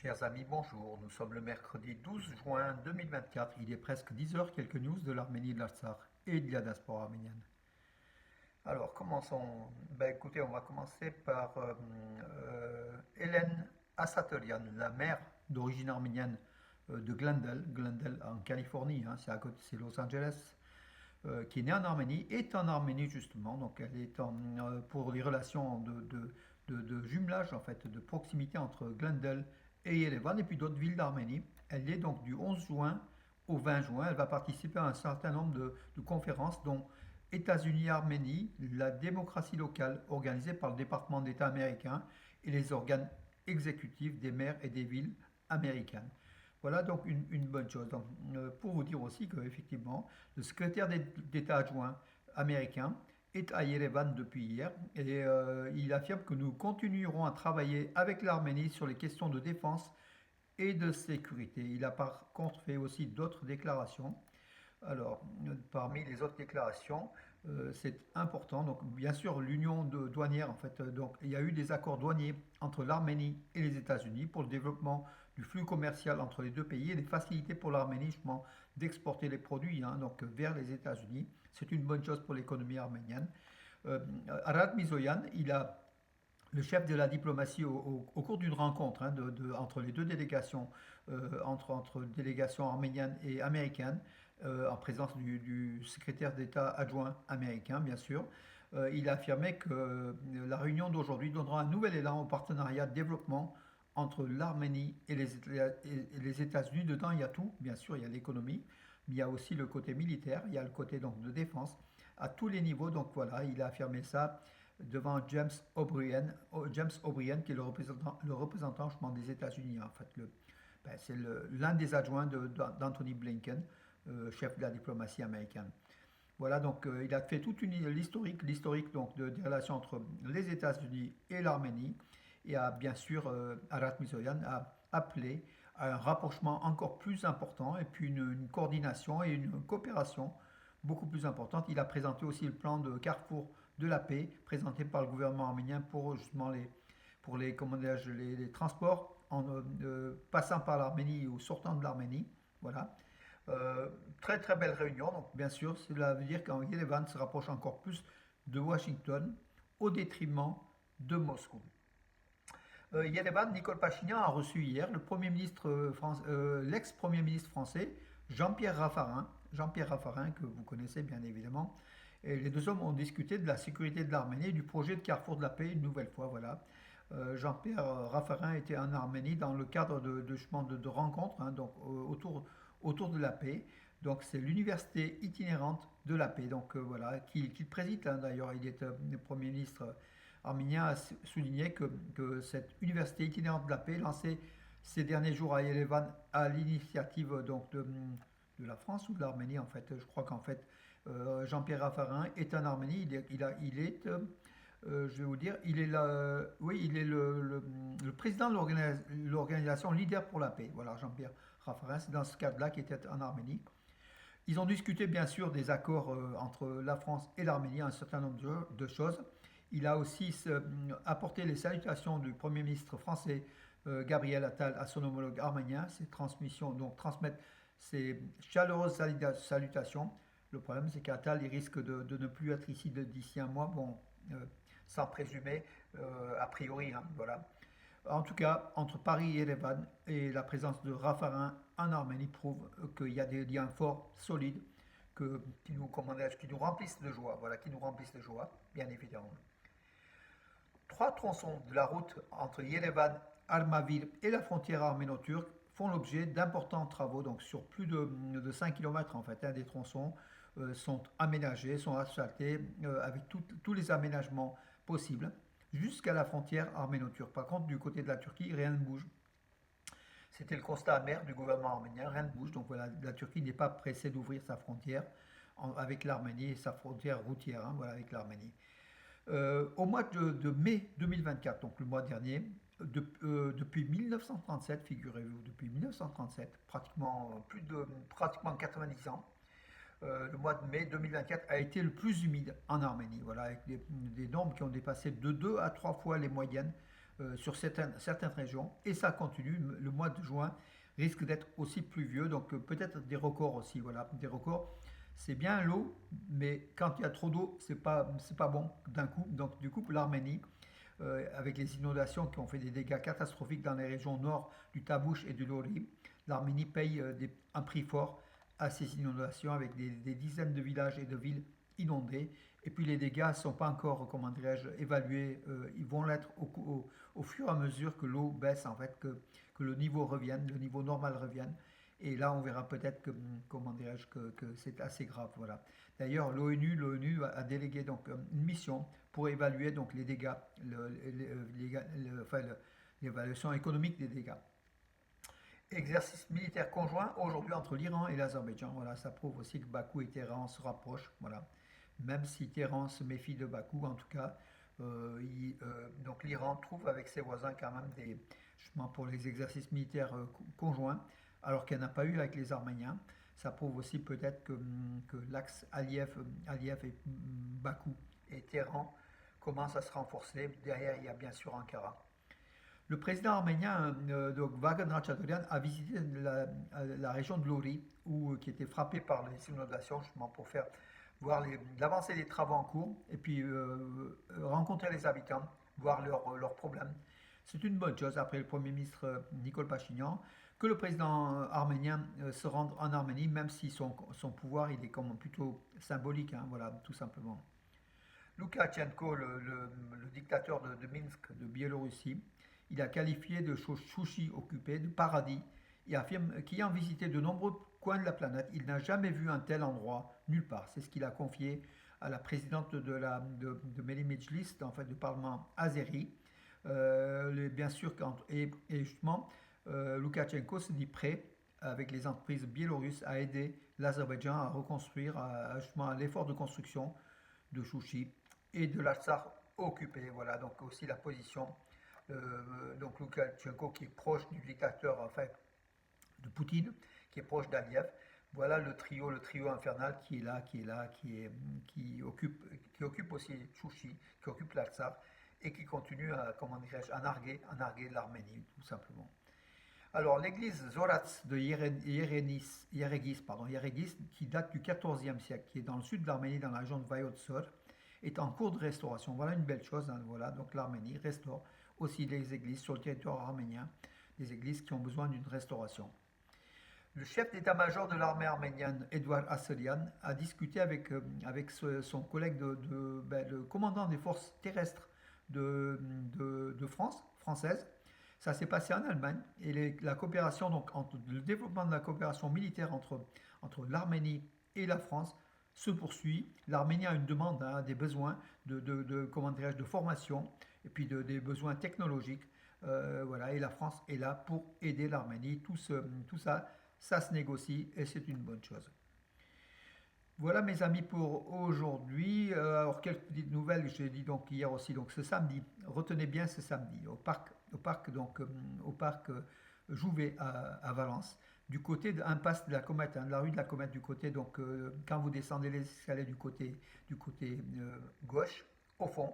Chers amis, bonjour. Nous sommes le mercredi 12 juin 2024. Il est presque 10 heures. Quelques news de l'Arménie, de l'Artsakh et de la diaspora arménienne. Alors, commençons. Écoutez, on va commencer par Hélène Assaterian, la mère d'origine arménienne de Glendale, Glendale en Californie, hein, c'est à côté, c'est Los Angeles, qui est née en Arménie, est en Arménie justement. Donc, elle est pour les relations de jumelage, en fait, de proximité entre Glendale et Yerevan et puis d'autres villes d'Arménie. Elle est donc du 11 juin au 20 juin. Elle va participer à un certain nombre de conférences, dont États-Unis-Arménie, la démocratie locale organisée par le département d'État américain et les organes exécutifs des maires et des villes américaines. Voilà donc une bonne chose. Donc, pour vous dire aussi qu'effectivement, le secrétaire d'État adjoint américain est à Yerevan depuis hier et il affirme que nous continuerons à travailler avec l'Arménie sur les questions de défense et de sécurité. Il a par contre fait aussi d'autres déclarations. Alors, parmi les autres déclarations, c'est important. Donc, bien sûr, l'union douanière, en fait, donc il y a eu des accords douaniers entre l'Arménie et les États-Unis pour le développement du flux commercial entre les deux pays et des facilités pour l'Arménie justement d'exporter les produits, hein, donc vers les États-Unis. C'est une bonne chose pour l'économie arménienne. Arad Mizoyan, le chef de la diplomatie au cours d'une rencontre, hein, entre les deux délégations, entre délégations arméniennes et américaines, en présence du secrétaire d'État adjoint américain, bien sûr. Il a affirmé que la réunion d'aujourd'hui donnera un nouvel élan au partenariat de développement entre l'Arménie et les États-Unis. Dedans, il y a tout, bien sûr, il y a l'économie, mais il y a aussi le côté militaire, il y a le côté donc, de défense, à tous les niveaux. Donc voilà, il a affirmé ça devant James O'Brien qui est le représentant justement, des États-Unis. En fait, c'est l'un des adjoints d'Anthony Blinken, chef de la diplomatie américaine. Voilà, donc il a fait toute l'historique donc des relations entre les États-Unis et l'Arménie, et a bien sûr Arat Mizoyan a appelé à un rapprochement encore plus important et puis une coordination et une coopération beaucoup plus importante. Il a présenté aussi le plan de Carrefour de la paix présenté par le gouvernement arménien pour justement les transports passant par l'Arménie ou sortant de l'Arménie. Voilà. Très très belle réunion. Donc bien sûr, cela veut dire qu'en Yerevan se rapproche encore plus de Washington au détriment de Moscou. Yerevan, Nicole Pachinian a reçu hier l'ex-premier ministre français Jean-Pierre Raffarin, que vous connaissez bien évidemment. Et les deux hommes ont discuté de la sécurité de l'Arménie et du projet de Carrefour de la paix une nouvelle fois. Voilà. Jean-Pierre Raffarin était en Arménie dans le cadre de rencontres, hein, donc, autour de la paix. Donc c'est l'université itinérante de la paix, donc voilà, qu'il préside, hein, d'ailleurs. Il est le Premier ministre arménien a souligné que cette université itinérante de la paix, lancée ces derniers jours à Yerevan à l'initiative donc de la France ou de l'Arménie, en fait. Je crois qu'en fait Jean-Pierre Raffarin est en Arménie. Je vais vous dire, oui, il est le président de l'organisation Leader pour la paix. Voilà, Jean-Pierre Raffarin, c'est dans ce cadre-là qu'il était en Arménie. Ils ont discuté bien sûr des accords entre la France et l'Arménie, un certain nombre de choses. Il a aussi apporté les salutations du Premier ministre français Gabriel Attal à son homologue arménien, transmettre ses chaleureuses salutations. Le problème, c'est qu'Attal il risque de ne plus être ici d'ici un mois, bon, sans présumer, a priori, hein, voilà. En tout cas, entre Paris et Erevan et la présence de Raffarin en Arménie prouve qu'il y a des liens forts, solides, qui nous remplissent de joie, voilà, qui nous remplissent de joie, bien évidemment. Trois tronçons de la route entre Yerevan, Armavir et la frontière arméno-turque font l'objet d'importants travaux, donc sur plus de 5 km en fait, hein, des tronçons sont aménagés, sont asphaltés avec tous les aménagements possibles jusqu'à la frontière arméno-turque. Par contre, du côté de la Turquie, rien ne bouge. C'était le constat amer du gouvernement arménien, rien ne bouge. Donc voilà, la Turquie n'est pas pressée d'ouvrir sa frontière avec l'Arménie et sa frontière routière, hein, voilà, avec l'Arménie. Au mois de mai 2024, donc le mois dernier, depuis 1937, figurez-vous, depuis 1937, pratiquement 90 ans, le mois de mai 2024 a été le plus humide en Arménie, voilà, avec des normes qui ont dépassé de 2 à 3 fois les moyennes sur certaines régions, et ça continue. Le mois de juin risque d'être aussi pluvieux, donc peut-être des records aussi, voilà, des records. C'est bien l'eau, mais quand il y a trop d'eau, c'est pas bon d'un coup. Donc du coup, l'Arménie, avec les inondations qui ont fait des dégâts catastrophiques dans les régions nord du Tabouche et du Lori, l'Arménie paye un prix fort à ces inondations avec des dizaines de villages et de villes inondés. Et puis les dégâts ne sont pas encore, comment dirais-je, évalués. Ils vont l'être au fur et à mesure que l'eau baisse, en fait, que le niveau revienne, le niveau normal revienne. Et là, on verra peut-être que, comment dirais-je, que c'est assez grave. Voilà. D'ailleurs, l'ONU a délégué donc une mission pour évaluer donc les dégâts, enfin, l'évaluation économique des dégâts. Exercice militaire conjoint aujourd'hui entre l'Iran et l'Azerbaïdjan. Voilà, ça prouve aussi que Bakou et Téhéran se rapprochent. Voilà. Même si Téhéran se méfie de Bakou, en tout cas, donc l'Iran trouve avec ses voisins quand même justement pour les exercices militaires conjoints, alors qu'il n'y en a pas eu avec les Arméniens. Ça prouve aussi peut-être que l'axe Aliyev et Bakou et Téhéran commence à se renforcer. Derrière, il y a bien sûr Ankara. Le président arménien, donc Vagan Ratchadourian, a visité la région de Lori, qui était frappée par les inondations, justement pour faire voir l'avancée des travaux en cours, et puis rencontrer les habitants, voir leurs problèmes. C'est une bonne chose, après le Premier ministre Nicole Pachinian, que le président arménien se rende en Arménie, même si son pouvoir il est comme plutôt symbolique, hein, voilà, tout simplement. Loukachenko, le dictateur de Minsk, de Biélorussie, il a qualifié de Chouchi occupé de paradis et affirme qu'ayant visité de nombreux coins de la planète, il n'a jamais vu un tel endroit nulle part. C'est ce qu'il a confié à la présidente de Meli Mejlis, en fait, du Parlement azéri. Bien sûr, et justement, Loukachenko se dit prêt, avec les entreprises biélorusses, à aider l'Azerbaïdjan à reconstruire, justement, à l'effort de construction de Chouchi et de l'Artsakh occupé. Voilà, donc aussi la position donc Loukachenko qui est proche du dictateur, enfin de Poutine, qui est proche d'Aliyev. Voilà le trio infernal qui est là, qui occupe aussi Chouchi, qui occupe l'Artsakh et qui continue à, comment dirais-je, à narguer l'Arménie, tout simplement. Alors, l'église Zoratz de Yeregis, qui date du XIVe siècle, qui est dans le sud de l'Arménie, dans la région de Vayotsor, est en cours de restauration. Voilà une belle chose, hein, voilà, donc l'Arménie restaure aussi les églises sur le territoire arménien, des églises qui ont besoin d'une restauration. Le chef d'état-major de l'armée arménienne, Edouard Asselian, a discuté avec son collègue le commandant des forces terrestres de France, française. Ça s'est passé en Allemagne et la coopération, donc le développement de la coopération militaire entre l'Arménie et la France se poursuit. L'Arménie a une demande, hein, des besoins comment dirais-je, de formation et puis des besoins technologiques. Voilà, et la France est là pour aider l'Arménie. Tout ça, ça se négocie et c'est une bonne chose. Voilà mes amis pour aujourd'hui. Alors quelques petites nouvelles, j'ai dit donc hier aussi, donc ce samedi, retenez bien ce samedi, au parc Jouvet à Valence, du côté de l'impasse de la Comète, hein, de la rue de la Comète, du côté, donc quand vous descendez les escaliers du côté gauche, au fond,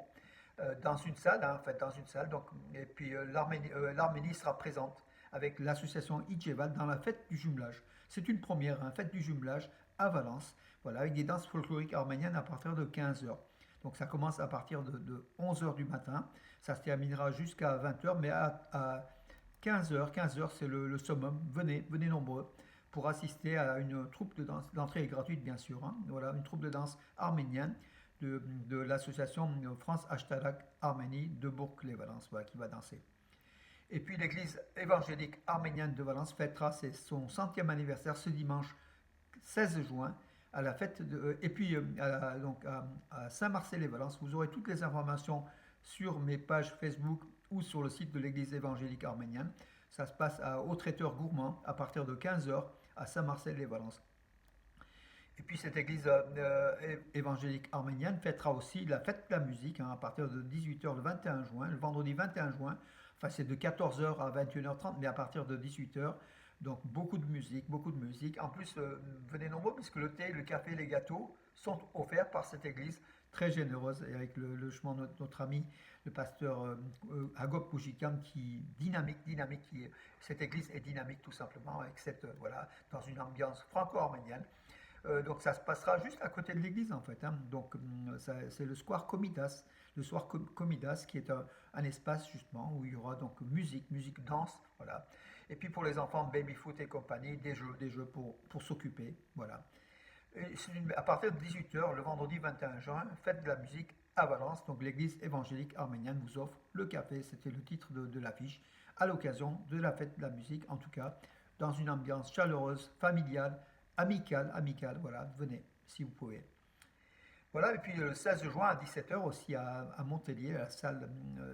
dans une salle, hein, en fait, dans une salle, donc, et puis l'Arménie sera présente avec l'association Idjeval dans la fête du jumelage. C'est une première, hein, fête du jumelage à Valence, voilà, avec des danses folkloriques arméniennes à partir de 15 heures. Donc ça commence à partir de 11 heures du matin, ça se terminera jusqu'à 20 heures, mais à 15 heures, c'est le summum. Venez nombreux pour assister à une troupe de danse. L'entrée est gratuite, bien sûr, hein. Voilà, une troupe de danse arménienne de l'association France Ashtarak Arménie de Bourg-les-Valence, voilà, qui va danser. Et puis l'église évangélique arménienne de Valence fêtera son centième anniversaire ce dimanche 16 juin à la fête et puis donc à Saint-Marcel-les-Valence. Vous aurez toutes les informations sur mes pages Facebook ou sur le site de l'église évangélique arménienne. Ça se passe au traiteur gourmand à partir de 15 heures à Saint-Marcel-les-Valence. Et puis cette église évangélique arménienne fêtera aussi la fête de la musique, hein, à partir de 18 heures le 21 juin, le vendredi 21 juin. Enfin, c'est de 14 heures à 21h30, mais à partir de 18 heures. Donc beaucoup de musique, beaucoup de musique. En plus, venez nombreux puisque le thé, le café, les gâteaux sont offerts par cette église. très généreuse, et avec le chemin de notre ami, le pasteur Agop Bougikan, qui dynamique, cette église est dynamique tout simplement, avec voilà, dans une ambiance franco-arménienne. Donc ça se passera juste à côté de l'église en fait, hein. Donc c'est le Square Comidas, Comidas qui est un espace justement où il y aura donc musique, danse, voilà. Et puis pour les enfants, baby foot et compagnie, des jeux pour s'occuper, voilà. Et à partir de 18h, le vendredi 21 juin, fête de la musique à Valence. Donc l'église évangélique arménienne vous offre le café, c'était le titre de l'affiche, à l'occasion de la fête de la musique, en tout cas, dans une ambiance chaleureuse, familiale, amicale, voilà, venez si vous pouvez. Voilà, et puis le 16 juin à 17h aussi à Montélier, à la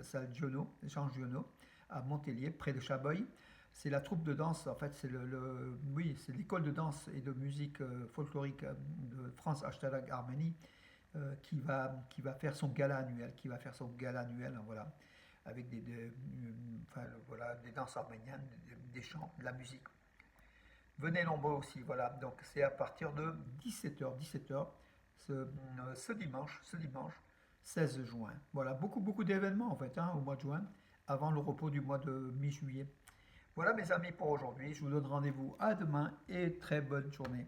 salle Giono, Jean Giono, à Montélier, près de Chaboeil. C'est la troupe de danse, en fait, oui, c'est l'école de danse et de musique folklorique de France Ashtalag Arménie qui va faire son gala annuel, hein, voilà, avec enfin, voilà, des danses arméniennes, des chants, de la musique. Venez nombreux aussi, voilà. Donc c'est à partir de 17h ce dimanche 16 juin. Voilà, beaucoup d'événements en fait, hein, au mois de juin, avant le repos du mois de mi-juillet. Voilà mes amis pour aujourd'hui. Je vous donne rendez-vous à demain et très bonne journée.